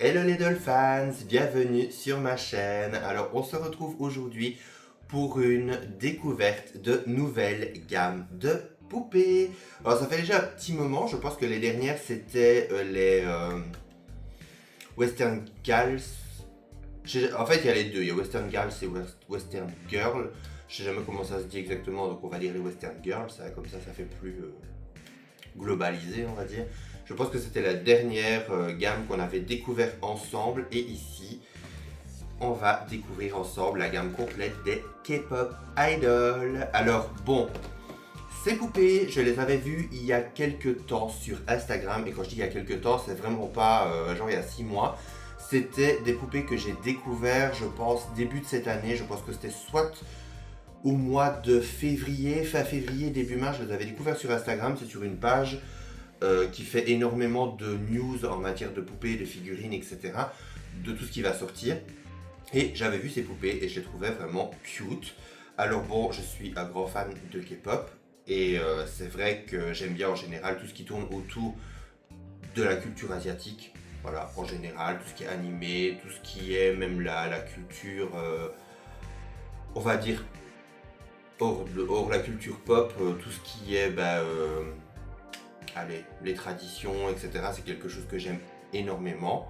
Hello les Dolphins, bienvenue sur ma chaîne. Alors on se retrouve aujourd'hui pour une découverte de nouvelles gammes de poupées. Alors ça fait déjà un petit moment, je pense que les dernières c'était les Western Gals. En fait il y a les deux, il y a Western Gals et Western Girl. Je sais jamais comment ça se dit exactement, donc on va dire les Western Girls, comme ça fait plus globalisé on va dire. Je pense que c'était la dernière gamme qu'on avait découvert ensemble et ici on va découvrir ensemble la gamme complète des K-pop idols. Alors bon, ces poupées je les avais vues il y a quelques temps sur Instagram et quand je dis il y a quelques temps c'est vraiment pas genre il y a 6 mois. C'était des poupées que j'ai découvert je pense début de cette année, je pense que c'était soit au mois de février, fin février, début mars, je les avais découverts sur Instagram, c'est sur une page qui fait énormément de news en matière de poupées, de figurines, etc. De tout ce qui va sortir. Et j'avais vu ces poupées et je les trouvais vraiment cute. Alors bon, je suis un grand fan de K-pop et c'est vrai que j'aime bien en général tout ce qui tourne autour de la culture asiatique. Voilà, en général, tout ce qui est animé, tout ce qui est même la culture, on va dire, hors la culture pop, tout ce qui est allez, les traditions, etc. C'est quelque chose que j'aime énormément.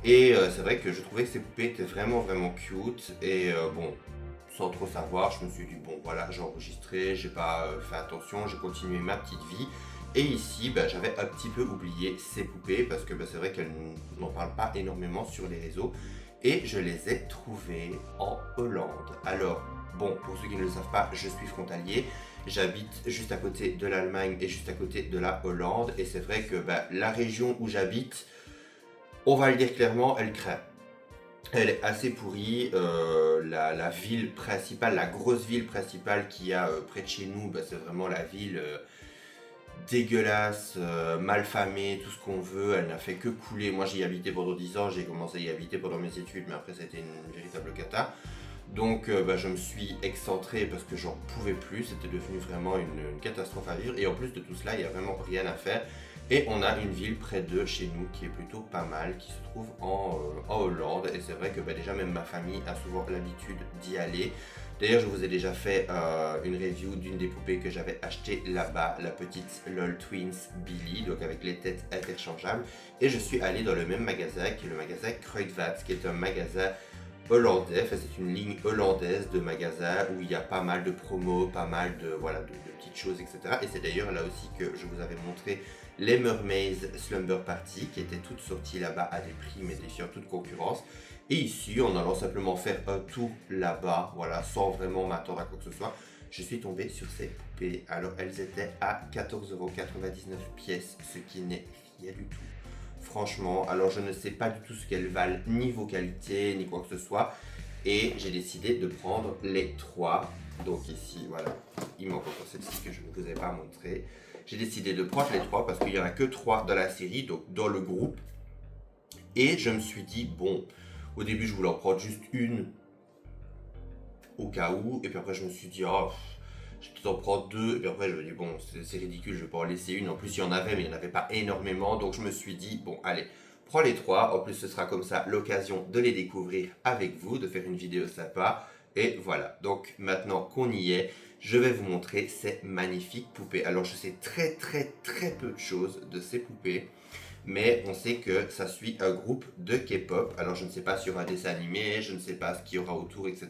Et c'est vrai que je trouvais que ces poupées étaient vraiment cute. Et bon, sans trop savoir, je me suis dit bon voilà, j'ai enregistré, j'ai pas fait attention, j'ai continué ma petite vie. Et ici, j'avais un petit peu oublié ces poupées parce que c'est vrai qu'elles n'en parlent pas énormément sur les réseaux. Et je les ai trouvées en Hollande. Alors, bon, pour ceux qui ne le savent pas, je suis frontalier. J'habite juste à côté de l'Allemagne et juste à côté de la Hollande. Et c'est vrai que la région où j'habite, on va le dire clairement, elle craint. Elle est assez pourrie. La ville principale, la grosse ville principale qu'il y a près de chez nous, c'est vraiment la ville dégueulasse, malfamée, tout ce qu'on veut. Elle n'a fait que couler. Moi j'y habitais pendant 10 ans, j'ai commencé à y habiter pendant mes études, mais après c'était une véritable cata. Donc je me suis excentré parce que j'en pouvais plus, c'était devenu vraiment une catastrophe à vivre. Et en plus de tout cela, il n'y a vraiment rien à faire. Et on a une ville près de chez nous qui est plutôt pas mal, qui se trouve en Hollande. Et c'est vrai que déjà même ma famille a souvent l'habitude d'y aller. D'ailleurs je vous ai déjà fait une review d'une des poupées que j'avais achetée là-bas, la petite LOL Twins Billy, donc avec les têtes interchangeables. Et je suis allé dans le même magasin qui est le magasin Kruidvat, qui est un magasin hollandais, enfin, c'est une ligne hollandaise de magasins où il y a pas mal de promos, pas mal de, voilà, de petites choses, etc. Et c'est d'ailleurs là aussi que je vous avais montré les Mermaids Slumber Party qui étaient toutes sorties là-bas à des prix mais défiant toute concurrence. Et ici, en allant simplement faire un tour là-bas, voilà, sans vraiment m'attendre à quoi que ce soit, je suis tombé sur ces poupées. Alors elles étaient à 14,99€ pièce, ce qui n'est rien du tout. Franchement, alors je ne sais pas du tout ce qu'elles valent, niveau qualité, ni quoi que ce soit. Et j'ai décidé de prendre les trois. Donc ici, voilà, il manque encore celle-ci que je ne vous ai pas montré. J'ai décidé de prendre les trois parce qu'il n'y en a que 3 dans la série, donc dans le groupe. Et je me suis dit, bon, au début je voulais en prendre juste une au cas où. Et puis après je me suis dit, oh, je vais peut-être en prendre 2. Et puis après je me dis, bon, c'est ridicule, je vais pas en laisser une. En plus il y en avait, mais il n'y en avait pas énormément. Donc je me suis dit, bon, allez, prends les 3. En plus ce sera comme ça l'occasion de les découvrir avec vous, de faire une vidéo sympa. Et voilà, donc maintenant qu'on y est, je vais vous montrer ces magnifiques poupées. Alors je sais très peu de choses de ces poupées, mais on sait que ça suit un groupe de K-pop. Alors je ne sais pas s'il y aura un dessin animé, je ne sais pas ce qu'il y aura autour, etc.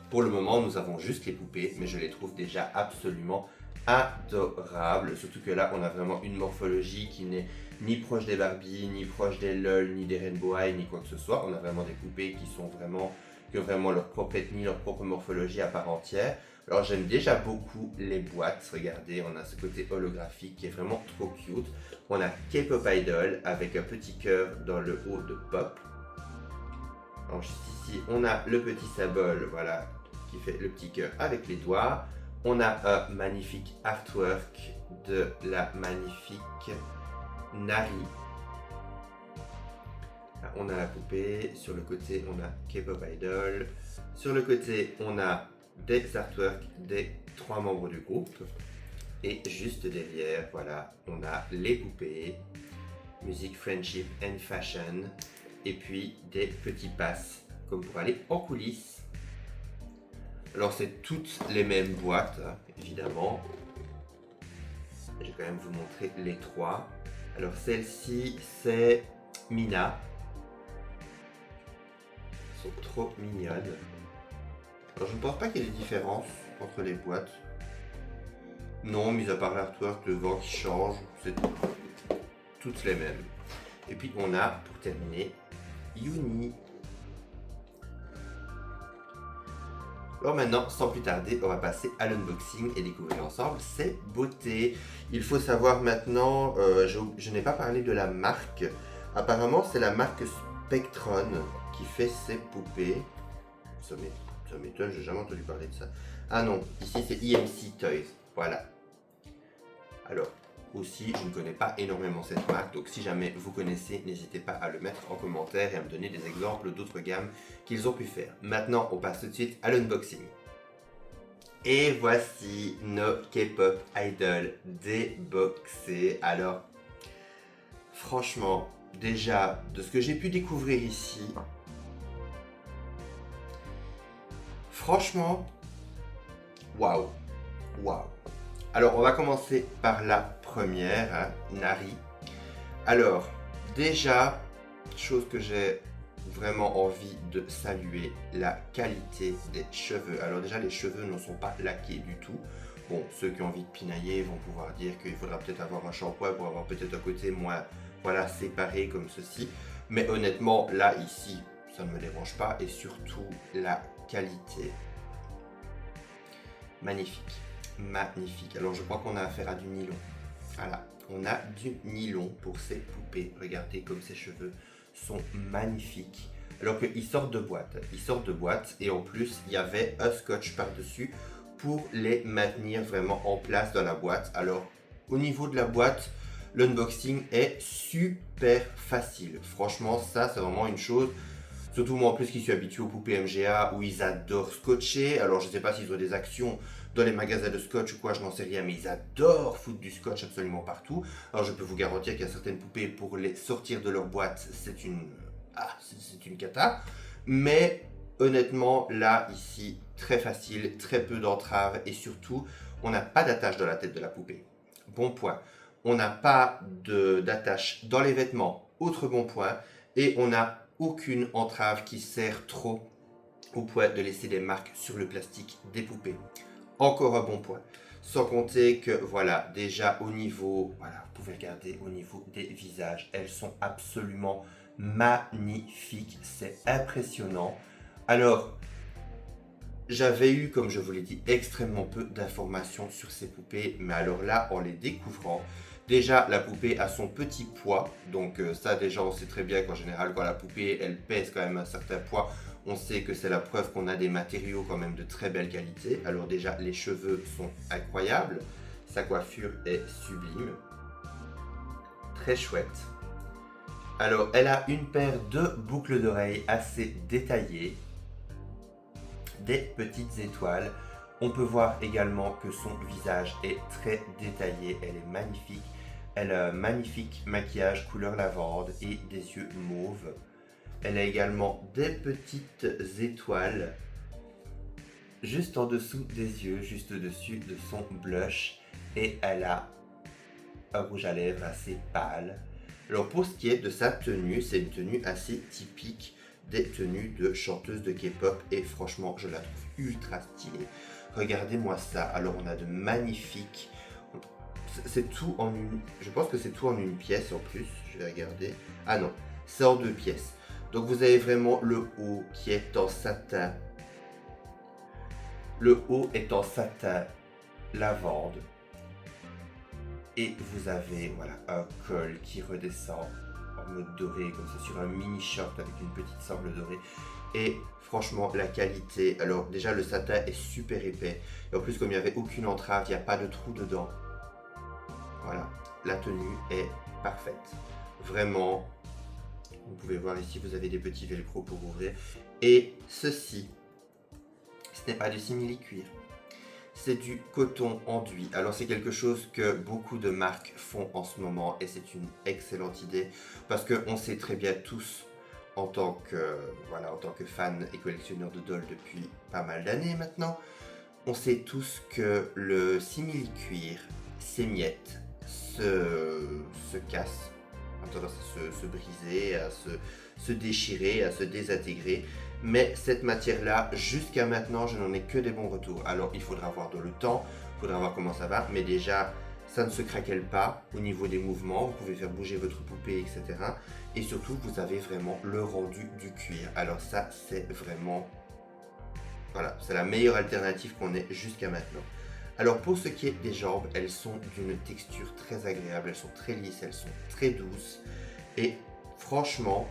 Pour le moment, nous avons juste les poupées, mais je les trouve déjà absolument adorables. Surtout que là, on a vraiment une morphologie qui n'est ni proche des Barbie, ni proche des LOL, ni des Rainbow High, ni quoi que ce soit. On a vraiment des poupées qui ont vraiment leur propre ethnie, leur propre morphologie à part entière. Alors j'aime déjà beaucoup les boîtes, regardez, on a ce côté holographique qui est vraiment trop cute. On a K-pop Idol avec un petit cœur dans le haut de pop. Alors juste ici, on a le petit symbole, voilà, qui fait le petit cœur avec les doigts. On a un magnifique artwork de la magnifique Nari. Là, on a la poupée, sur le côté on a K-pop Idol, sur le côté on a des artworks des 3 membres du groupe. Et juste derrière, voilà, on a les poupées, musique, friendship and fashion. et puis des petits passes comme pour aller en coulisses. Alors c'est toutes les mêmes boîtes, hein, évidemment. Je vais quand même vous montrer les 3. Alors celle-ci c'est Mina. Elles sont trop mignonnes. Alors je ne pense pas qu'il y ait des différences entre les boîtes. Non, mis à part l'artwork devant qui change, c'est toutes les mêmes. Et puis on a, pour terminer, Yuni. Alors maintenant, sans plus tarder, on va passer à l'unboxing et découvrir ensemble ces beautés. Il faut savoir maintenant, je n'ai pas parlé de la marque. Apparemment, c'est la marque Spectron qui fait ces poupées. Ça m'étonne, j'ai jamais entendu parler de ça. Ah non, ici c'est EMC Toys. Voilà. Alors, aussi, je ne connais pas énormément cette marque, donc si jamais vous connaissez, n'hésitez pas à le mettre en commentaire et à me donner des exemples d'autres gammes qu'ils ont pu faire. Maintenant, on passe tout de suite à l'unboxing. Et voici nos K-pop idols déboxés. Alors, franchement, déjà, de ce que j'ai pu découvrir ici, franchement, waouh, waouh. Alors, on va commencer par la première, hein, Nari. Alors, déjà, chose que j'ai vraiment envie de saluer, la qualité des cheveux. Alors déjà, les cheveux ne sont pas laqués du tout. Bon, ceux qui ont envie de pinailler vont pouvoir dire qu'il faudra peut-être avoir un shampoing pour avoir peut-être un côté moins, voilà, séparé comme ceci. Mais honnêtement, là, ici, ça ne me dérange pas. Et surtout, la qualité. Magnifique. Magnifique. Alors je crois qu'on a affaire à du nylon. Voilà, on a du nylon pour ces poupées. Regardez comme ces cheveux sont magnifiques. Alors qu'ils sortent de boîte. Ils sortent de boîte et en plus il y avait un scotch par-dessus pour les maintenir vraiment en place dans la boîte. Alors au niveau de la boîte, l'unboxing est super facile. Franchement, ça c'est vraiment une chose. Surtout moi en plus qui suis habitué aux poupées MGA où ils adorent scotcher. Alors je ne sais pas s'ils ont des actions dans les magasins de scotch ou quoi, je n'en sais rien, mais ils adorent foutre du scotch absolument partout. Alors je peux vous garantir qu'il y a certaines poupées, pour les sortir de leur boîte, c'est une cata. Mais honnêtement, là, ici, très facile, très peu d'entraves et surtout, on n'a pas d'attache dans la tête de la poupée. Bon point. On n'a pas d'attache dans les vêtements, autre bon point. Et on n'a aucune entrave qui sert trop au point de laisser des marques sur le plastique des poupées. Encore un bon point. Sans compter que, voilà, déjà au niveau, voilà, vous pouvez regarder au niveau des visages, elles sont absolument magnifiques. C'est impressionnant. Alors, j'avais eu, comme je vous l'ai dit, extrêmement peu d'informations sur ces poupées. Mais alors là, en les découvrant, déjà, la poupée a son petit poids. Donc ça, déjà, on sait très bien qu'en général, quand la poupée, elle pèse quand même un certain poids, on sait que c'est la preuve qu'on a des matériaux quand même de très belle qualité. Alors déjà, les cheveux sont incroyables. Sa coiffure est sublime. Très chouette. Alors, elle a une paire de boucles d'oreilles assez détaillées. Des petites étoiles. On peut voir également que son visage est très détaillé. Elle est magnifique. Elle a un magnifique maquillage couleur lavande et des yeux mauves. Elle a également des petites étoiles juste en dessous des yeux, juste au-dessus de son blush. Et elle a un rouge à lèvres assez pâle. Alors pour ce qui est de sa tenue, c'est une tenue assez typique des tenues de chanteuses de K-pop. Et franchement, je la trouve ultra stylée. Regardez-moi ça. Alors on a de magnifiques... C'est tout en une... Je pense que c'est tout en une pièce en plus. Je vais regarder. Ah non, c'est en 2 pièces. Donc vous avez vraiment le haut qui est en satin. Le haut est en satin lavande. Et vous avez voilà, un col qui redescend en mode doré, comme ça, sur un mini short avec une petite sangle dorée. Et franchement, la qualité, alors déjà le satin est super épais. Et en plus, comme il n'y avait aucune entrave, il n'y a pas de trou dedans. Voilà, la tenue est parfaite. Vraiment, vous pouvez voir ici, vous avez des petits velcro pour ouvrir. Et ceci, ce n'est pas du simili-cuir. C'est du coton enduit. Alors c'est quelque chose que beaucoup de marques font en ce moment et c'est une excellente idée parce qu'on sait très bien tous en tant que fan et collectionneur de dolls depuis pas mal d'années maintenant, on sait tous que le simili-cuir s'émiette, se casse, a tendance à se briser, à se déchirer, à se désintégrer. Mais cette matière-là, jusqu'à maintenant, je n'en ai que des bons retours. Alors il faudra voir dans le temps, il faudra voir comment ça va, mais déjà, ça ne se craquelle pas au niveau des mouvements, vous pouvez faire bouger votre poupée, etc. Et surtout, vous avez vraiment le rendu du cuir. Alors ça, c'est vraiment... Voilà, c'est la meilleure alternative qu'on ait jusqu'à maintenant. Alors pour ce qui est des jambes, elles sont d'une texture très agréable, elles sont très lisses, elles sont très douces. Et franchement,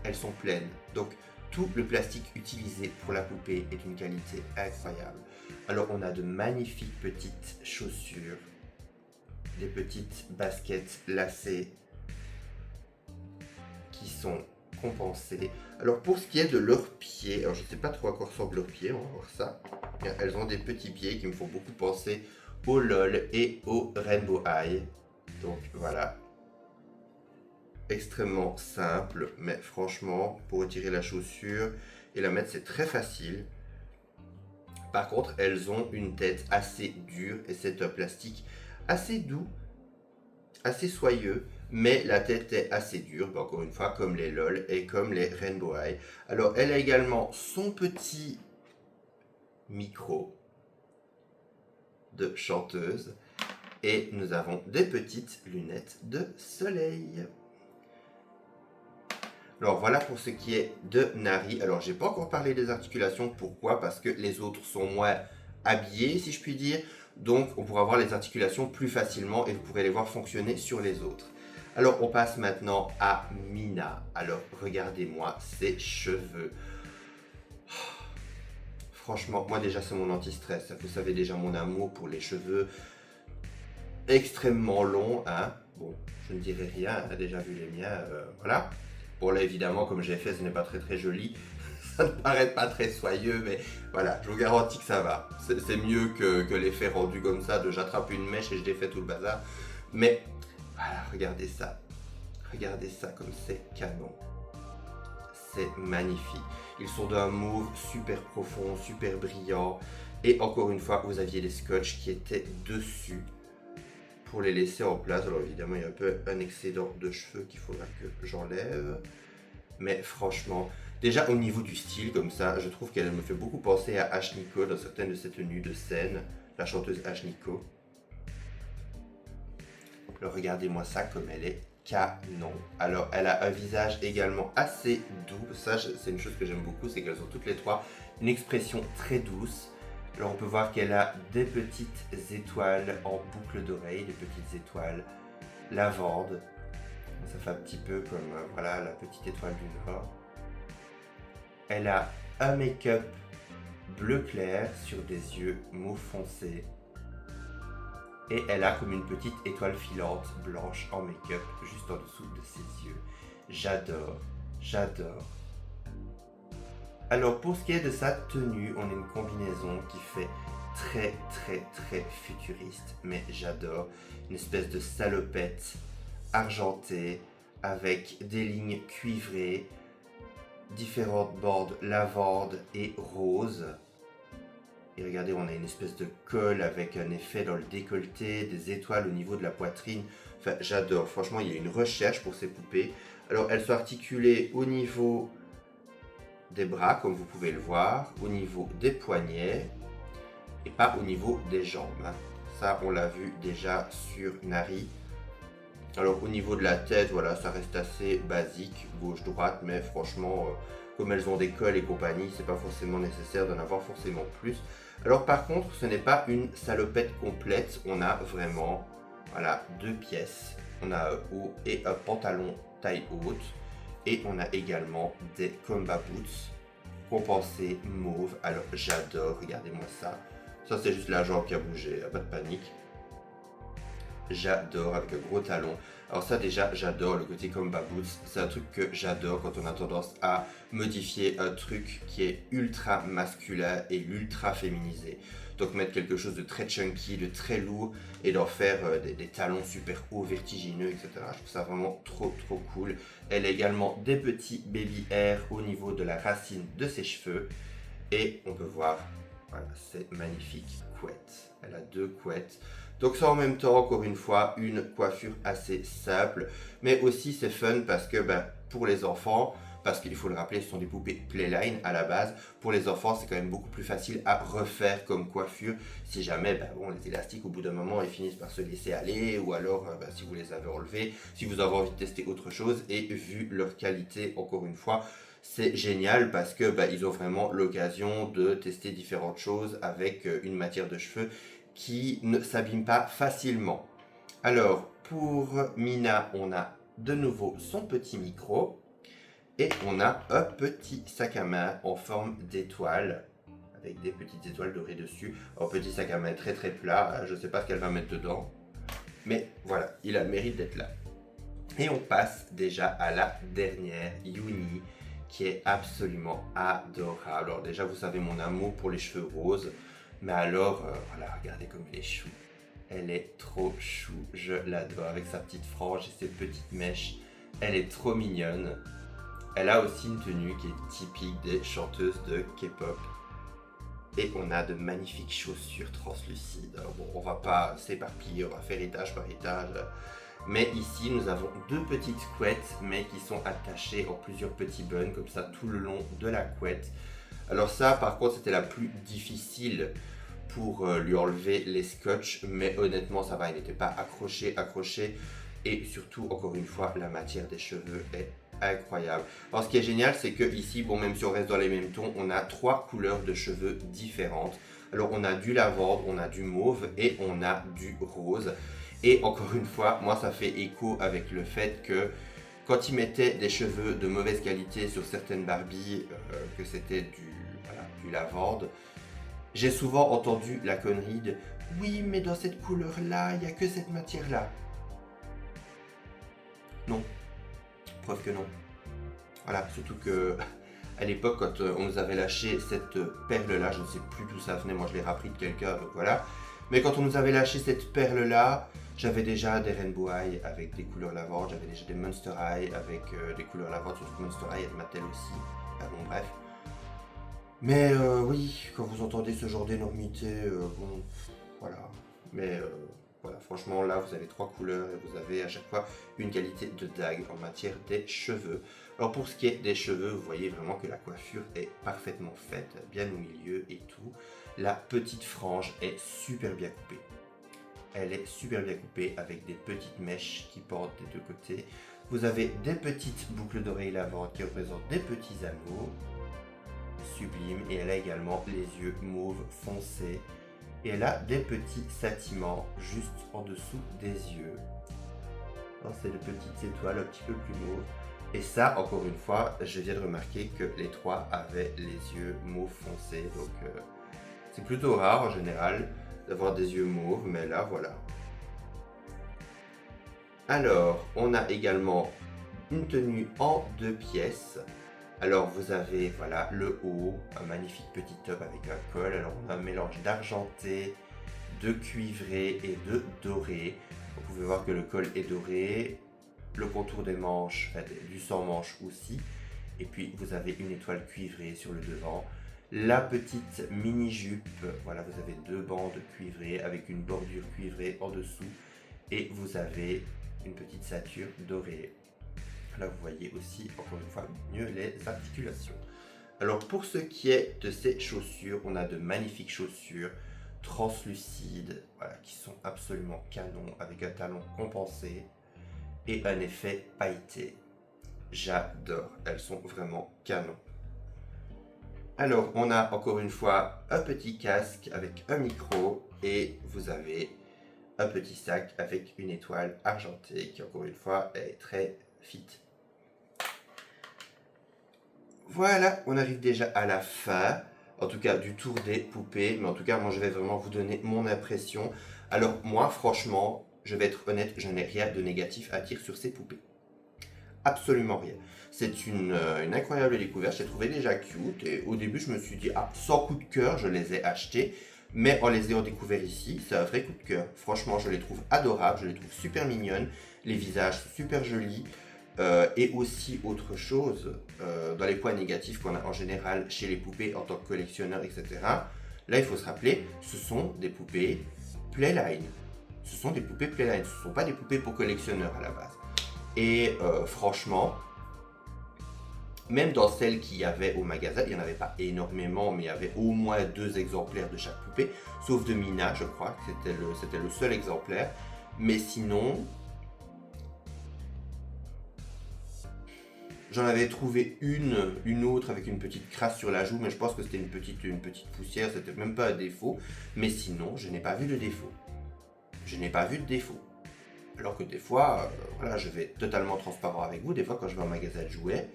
elles sont pleines. Donc tout le plastique utilisé pour la poupée est d'une qualité incroyable. Alors on a de magnifiques petites chaussures, des petites baskets lacées qui sont compensées. Alors pour ce qui est de leurs pieds, alors je ne sais pas trop à quoi ressemblent leurs pieds, on va voir ça. Elles ont des petits pieds qui me font beaucoup penser au LOL et au Rainbow High. Donc voilà. Extrêmement simple, mais franchement, pour retirer la chaussure et la mettre, c'est très facile. Par contre, elles ont une tête assez dure et c'est un plastique assez doux, assez soyeux, mais la tête est assez dure, encore une fois, comme les LOL et comme les Rainbow High. Alors, elle a également son petit micro de chanteuse et nous avons des petites lunettes de soleil. Alors voilà pour ce qui est de Nari. Alors j'ai pas encore parlé des articulations, pourquoi? Parce que les autres sont moins habillés si je puis dire. Donc on pourra voir les articulations plus facilement et vous pourrez les voir fonctionner sur les autres. Alors on passe maintenant à Mina. Alors regardez-moi ses cheveux. Franchement, moi déjà c'est mon anti-stress. Vous savez déjà mon amour pour les cheveux extrêmement longs. Hein. Bon, je ne dirai rien, on a déjà vu les miens, voilà. Bon là évidemment comme j'ai fait ce n'est pas très joli, ça ne paraît pas très soyeux mais voilà, je vous garantis que ça va. C'est mieux que l'effet rendu comme ça de j'attrape une mèche et je défais tout le bazar. Mais voilà, regardez ça comme c'est canon. C'est magnifique. Ils sont d'un mauve super profond, super brillant et encore une fois vous aviez les scotch qui étaient dessus pour les laisser en place. Alors évidemment il y a un peu un excédent de cheveux qu'il faudra que j'enlève, mais franchement déjà au niveau du style comme ça, je trouve qu'elle me fait beaucoup penser à Ash Nico dans certaines de ses tenues de scène, la chanteuse Ash Nico. Alors regardez-moi ça comme elle est canon. Alors elle a un visage également assez doux, ça c'est une chose que j'aime beaucoup, c'est qu'elles ont toutes les trois une expression très douce. Alors on peut voir qu'elle a des petites étoiles en boucle d'oreille, des petites étoiles lavande. Ça fait un petit peu comme voilà la petite étoile du Nord. Elle a un make-up bleu clair sur des yeux mauve foncé. Et elle a comme une petite étoile filante blanche en make-up juste en dessous de ses yeux. J'adore, j'adore. Alors pour ce qui est de sa tenue, on a une combinaison qui fait très futuriste, mais j'adore. Une espèce de salopette argentée avec des lignes cuivrées, différentes bordes lavande et rose. Et regardez, on a une espèce de col avec un effet dans le décolleté, des étoiles au niveau de la poitrine. Enfin, j'adore. Franchement, il y a une recherche pour ces poupées. Alors, elles sont articulées au niveau des bras, comme vous pouvez le voir, au niveau des poignets et pas au niveau des jambes. Ça, on l'a vu déjà sur Nari. Alors, au niveau de la tête, voilà, ça reste assez basique, gauche-droite, mais franchement, comme elles ont des cols et compagnie, c'est pas forcément nécessaire d'en avoir forcément plus. Alors, par contre, ce n'est pas une salopette complète, on a vraiment, voilà, deux pièces. On a un haut et un pantalon taille haute. Et on a également des combat boots compensés mauve. Alors j'adore, regardez-moi ça. Ça c'est juste la jambe qui a bougé, pas de panique. J'adore avec un gros talon. Alors ça déjà j'adore le côté combat boots. C'est un truc que j'adore quand on a tendance à modifier un truc qui est ultra masculin et ultra féminisé. Donc mettre quelque chose de très chunky, de très lourd et d'en faire des talons super hauts, vertigineux, etc. Je trouve ça vraiment trop cool. Elle a également des petits baby hairs au niveau de la racine de ses cheveux. Et on peut voir, voilà, c'est magnifique couette. Elle a 2 couettes. Donc ça en même temps, encore une fois, une coiffure assez simple. Mais aussi c'est fun parce que pour les enfants, parce qu'il faut le rappeler, ce sont des poupées Playline à la base. Pour les enfants, c'est quand même beaucoup plus facile à refaire comme coiffure. Si jamais, les élastiques, au bout d'un moment, ils finissent par se laisser aller. Ou alors, si vous les avez enlevés, si vous avez envie de tester autre chose. Et vu leur qualité, encore une fois, c'est génial parce que ils ont vraiment l'occasion de tester différentes choses avec une matière de cheveux qui ne s'abîme pas facilement. Alors, pour Mina, on a de nouveau son petit micro. Et on a un petit sac à main en forme d'étoile, avec des petites étoiles dorées dessus. Un petit sac à main très plat, je ne sais pas ce qu'elle va mettre dedans. Mais voilà, il a le mérite d'être là. Et on passe déjà à la dernière, Yuni, qui est absolument adorable. Alors déjà, vous savez mon amour pour les cheveux roses. Mais alors, voilà, regardez comme elle est chou. Elle est trop chou, je l'adore, avec sa petite frange et ses petites mèches. Elle est trop mignonne. Elle a aussi une tenue qui est typique des chanteuses de K-pop. Et on a de magnifiques chaussures translucides. Alors bon, on va pas s'éparpiller, on va faire étage par étage. Mais ici, nous avons 2 petites couettes, mais qui sont attachées en plusieurs petits buns, comme ça, tout le long de la couette. Alors ça, par contre, c'était la plus difficile pour lui enlever les scotch. Mais honnêtement, ça va, il n'était pas accroché. Et surtout, encore une fois, la matière des cheveux est incroyable. Alors ce qui est génial, c'est que ici, même si on reste dans les mêmes tons, on a 3 couleurs de cheveux différentes. Alors on a du lavande, on a du mauve et on a du rose. Et encore une fois, moi ça fait écho avec le fait que quand ils mettaient des cheveux de mauvaise qualité sur certaines Barbies, que c'était du lavande, j'ai souvent entendu la connerie de « Oui, mais dans cette couleur-là, il n'y a que cette matière-là. » Non. Preuve que non. Voilà, surtout que à l'époque, quand on nous avait lâché cette perle-là, je ne sais plus d'où ça venait, moi je l'ai rappris de quelqu'un, donc voilà. Mais quand on nous avait lâché cette perle-là, j'avais déjà des Rainbow Eye avec des couleurs lavande, j'avais déjà des Monster Eye avec des couleurs lavande, surtout que Monster Eye, elle Mattel aussi. Bon, bref. Mais oui, quand vous entendez ce genre d'énormité, voilà. Mais voilà, franchement, là, vous avez 3 couleurs et vous avez à chaque fois une qualité de dingue en matière des cheveux. Alors, pour ce qui est des cheveux, vous voyez vraiment que la coiffure est parfaitement faite, bien au milieu et tout. La petite frange est super bien coupée. Elle est super bien coupée avec des petites mèches qui pendent des 2 côtés. Vous avez des petites boucles d'oreilles lavande qui représentent des petits anneaux. Sublime. Et elle a également les yeux mauve foncé. Et elle a des petits scintillements juste en dessous des yeux. C'est de petites étoiles un petit peu plus mauves. Et ça, encore une fois, je viens de remarquer que les 3 avaient les yeux mauve foncés. Donc c'est plutôt rare en général d'avoir des yeux mauves, mais là voilà. Alors, on a également une tenue en 2 pièces. Alors vous avez voilà le haut, un magnifique petit top avec un col. Alors on a un mélange d'argenté, de cuivré et de doré. Vous pouvez voir que le col est doré, le contour des manches, du sans-manche aussi. Et puis vous avez une étoile cuivrée sur le devant. La petite mini-jupe, voilà, vous avez 2 bandes cuivrées avec une bordure cuivrée en dessous. Et vous avez une petite ceinture dorée. Là, vous voyez aussi, encore une fois, mieux les articulations. Alors, pour ce qui est de ces chaussures, on a de magnifiques chaussures translucides, voilà, qui sont absolument canon, avec un talon compensé et un effet pailleté. J'adore, elles sont vraiment canon. Alors, on a encore une fois un petit casque avec un micro et vous avez un petit sac avec une étoile argentée qui, encore une fois, est très fit. Voilà, on arrive déjà à la fin, en tout cas du tour des poupées, mais en tout cas moi je vais vraiment vous donner mon impression. Alors moi franchement, je vais être honnête, je n'ai rien de négatif à dire sur ces poupées. Absolument rien. C'est une incroyable découverte, je les trouvais déjà cute et au début je me suis dit, ah, sans coup de cœur je les ai achetées, Mais en les ayant découverts ici, c'est un vrai coup de cœur. Franchement, je les trouve adorables, je les trouve super mignonnes, les visages super jolis. Et aussi autre chose, dans les points négatifs qu'on a en général chez les poupées en tant que collectionneur, etc. Là, il faut se rappeler, ce sont des poupées Playline. Ce sont des poupées Playline, ce ne sont pas des poupées pour collectionneurs à la base. Et franchement, même dans celles qu'il y avait au magasin, il n'y en avait pas énormément, mais il y avait au moins 2 exemplaires de chaque poupée, sauf de Mina, je crois, que c'était le seul exemplaire. Mais sinon, j'en avais trouvé une autre avec une petite crasse sur la joue, mais je pense que c'était une petite poussière, c'était même pas un défaut. Mais sinon, je n'ai pas vu de défaut. Je n'ai pas vu de défaut. Alors que des fois, voilà, je vais être totalement transparent avec vous, des fois quand je vais en magasin de jouets,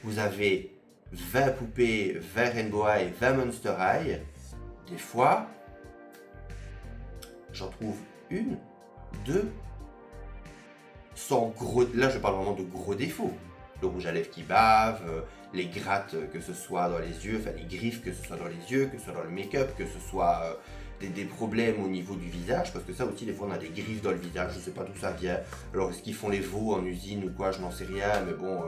vous avez 20 poupées, 20 Rainbow High, 20 Monster High. Des fois, j'en trouve une, deux, sans gros... Là, je parle vraiment de gros défauts. Le rouge à lèvres qui bave, les grattes, que ce soit dans les yeux, enfin les griffes, que ce soit dans les yeux, que ce soit dans le make-up, que ce soit des problèmes au niveau du visage, parce que ça aussi, des fois, on a des griffes dans le visage, je sais pas d'où ça vient. Alors, est-ce qu'ils font les veaux en usine ou quoi, je n'en sais rien, mais bon,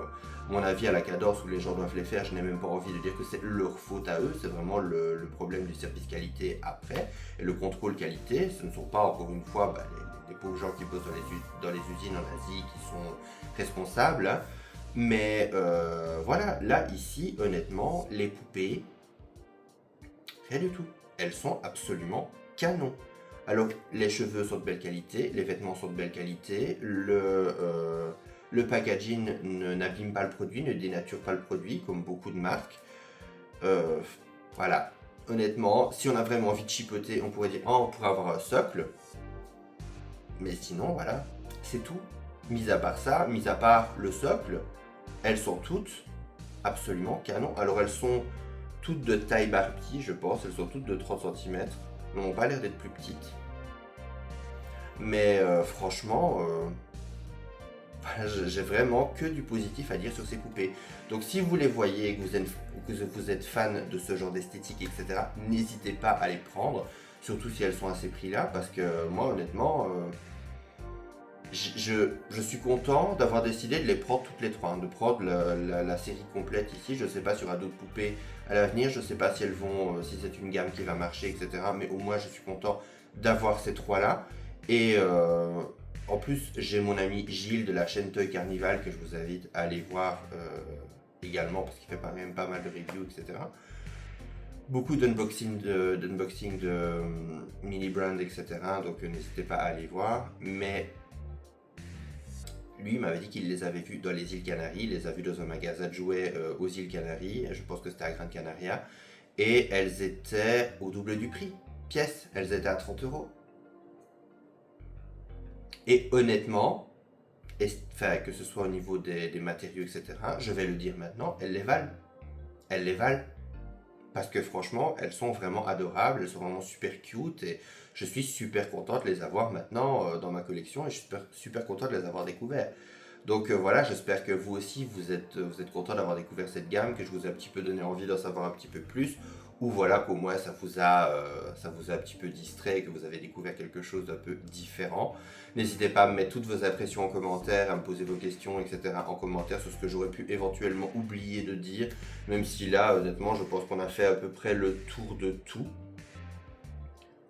mon avis à la cadence où les gens doivent les faire, je n'ai même pas envie de dire que c'est leur faute à eux, c'est vraiment le problème du service qualité après, et le contrôle qualité, ce ne sont pas, encore une fois, les pauvres gens qui bossent dans les usines en Asie qui sont responsables, hein. Mais voilà, là, ici, honnêtement, les poupées, rien du tout. Elles sont absolument canon. Alors, les cheveux sont de belle qualité, les vêtements sont de belle qualité, le packaging n'abîme pas le produit, ne dénature pas le produit, comme beaucoup de marques. Voilà, honnêtement, si on a vraiment envie de chipoter, on pourrait dire, oh, on pourrait avoir un socle. Mais sinon, voilà, c'est tout. Mis à part ça, mis à part le socle, elles sont toutes absolument canon. Alors elles sont toutes de taille Barbie, je pense. Elles sont toutes de 30 cm. Elles n'ont pas l'air d'être plus petites. Mais franchement, voilà, j'ai vraiment que du positif à dire sur ces poupées. Donc si vous les voyez, que vous êtes fan de ce genre d'esthétique, etc., n'hésitez pas à les prendre. Surtout si elles sont à ces prix-là. Parce que moi, honnêtement... Je suis content d'avoir décidé de les prendre toutes les trois, hein, de prendre la série complète ici. Je ne sais pas s'il y aura d'autres poupées à l'avenir, je ne sais pas si elles vont, si c'est une gamme qui va marcher, etc. Mais au moins je suis content d'avoir ces trois-là. Et en plus, j'ai mon ami Gilles de la chaîne Toy Carnival que je vous invite à aller voir également parce qu'il fait quand même pas mal de reviews, etc. Beaucoup d'unboxing de mini brand, etc. Donc n'hésitez pas à aller voir. Mais lui, il m'avait dit qu'il les avait vus dans les îles Canaries, il les a vus dans un magasin de jouets aux îles Canaries, je pense que c'était à Gran Canaria, et elles étaient au double du prix, pièces, elles étaient à 30 €. Et honnêtement, enfin, que ce soit au niveau des matériaux, etc., je vais le dire maintenant, elles les valent. Elles les valent. Parce que franchement, elles sont vraiment adorables, elles sont vraiment super cute, et je suis super content de les avoir maintenant dans ma collection, et je suis super content de les avoir découvertes. Donc voilà, j'espère que vous aussi, vous êtes content d'avoir découvert cette gamme, que je vous ai un petit peu donné envie d'en savoir un petit peu plus, ou voilà, qu'au moins ça vous a un petit peu distrait, que vous avez découvert quelque chose d'un peu différent. N'hésitez pas à me mettre toutes vos impressions en commentaire, à me poser vos questions, etc. en commentaire sur ce que j'aurais pu éventuellement oublier de dire, même si là, honnêtement, je pense qu'on a fait à peu près le tour de tout.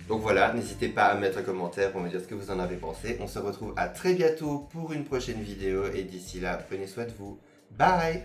Donc voilà, n'hésitez pas à mettre un commentaire pour me dire ce que vous en avez pensé. On se retrouve à très bientôt pour une prochaine vidéo et d'ici là, prenez soin de vous. Bye!